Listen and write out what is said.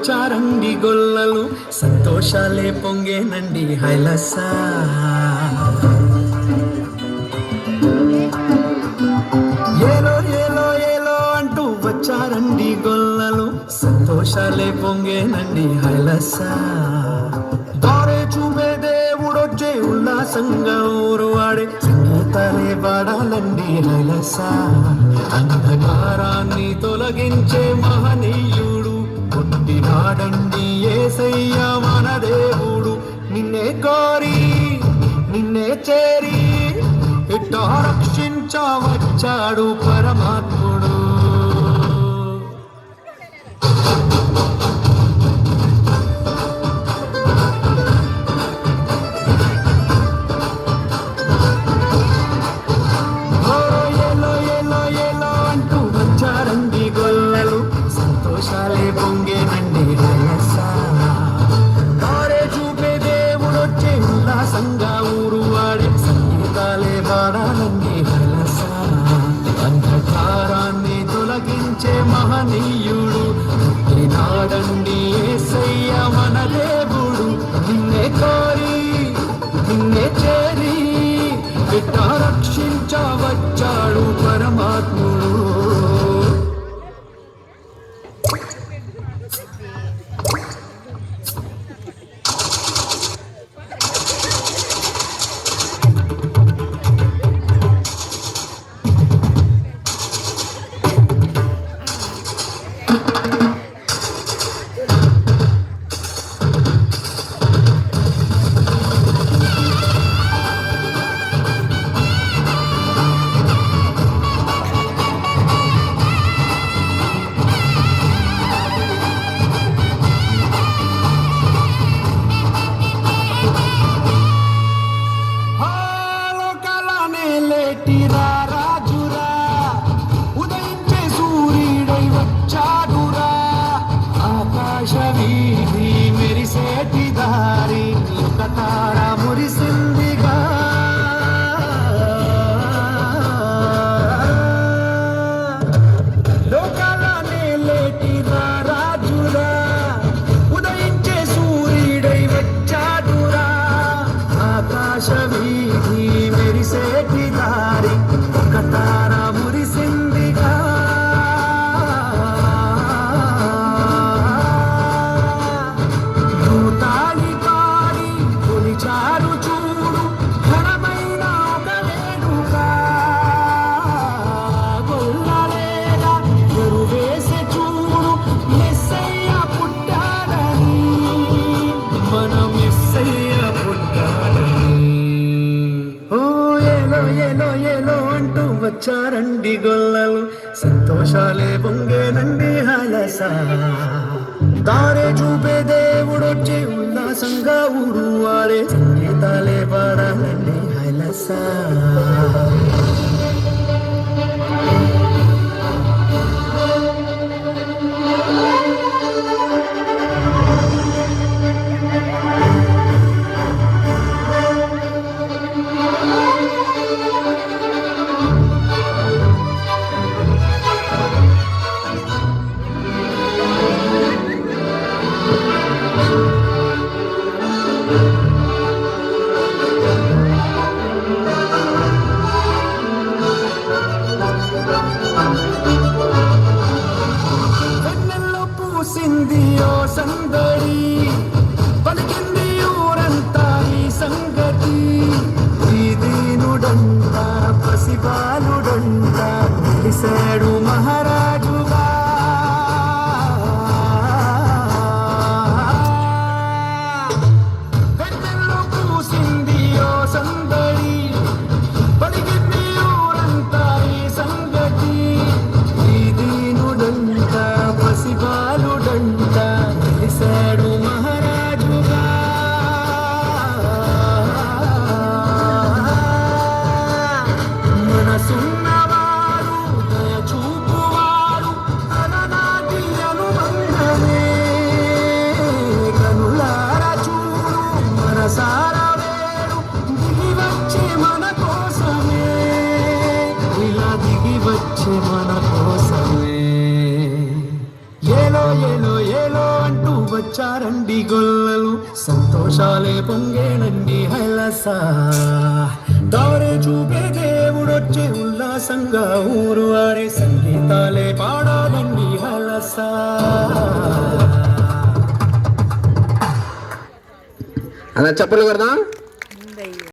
వచ్చారండి గొల్లలు సంతోషాలే పొంగేనండి హైలస. ఏలో ఏలో ఏలో అంటూ వచ్చారండి గొల్లలు సంతోషాలే పొంగేనండి హైలస. దారే చూపే దేవుడొచ్చే ఉల్లాసంగా ఊరు వాడే సంగీతాలే పాడాలండి హైలస. అంధకారాన్ని తొలగించే మహనీయుడు పుట్టినాడండి యేసయ్య మన దేవుడు. నిన్నే కోరి నిన్నే చేరి ఇట్టా రక్షించవచ్చాడు పరమాత్ముడు. సంతోషాలే పొంగేనండి హైలస. దారే చూపే దేవుడొచ్చే ఉల్లాసంగా ఊరు వాడే సంగీతాలే పాడాలండి హైలస. అంధకారాన్ని తొలగించే మహనీయుడు పుట్టినాడండి యేసయ్య మన దేవుడు. నిన్నే కోరి నిన్నే చేరి ఇట్టా రక్షించవచ్చాడు పరమాత్ముడు. వచ్చారండి గొల్లలు సంతోషాలే పొంగేనండి హైలస. దారే చూపే దేవుడొచ్చే ఉల్లాసంగా ఊరు వాడే సంగీతాలే పాడాలండి హైలస. వచ్చారండి గొల్లలు సంతోషాలే పొంగేనండి హైలస దారే చూపే దేవుడొచ్చే ఉల్లాసంగా ఊరు వాడే సంగీతాలే పాడాలండి హైలస అలా చెప్పలు కొడదాం.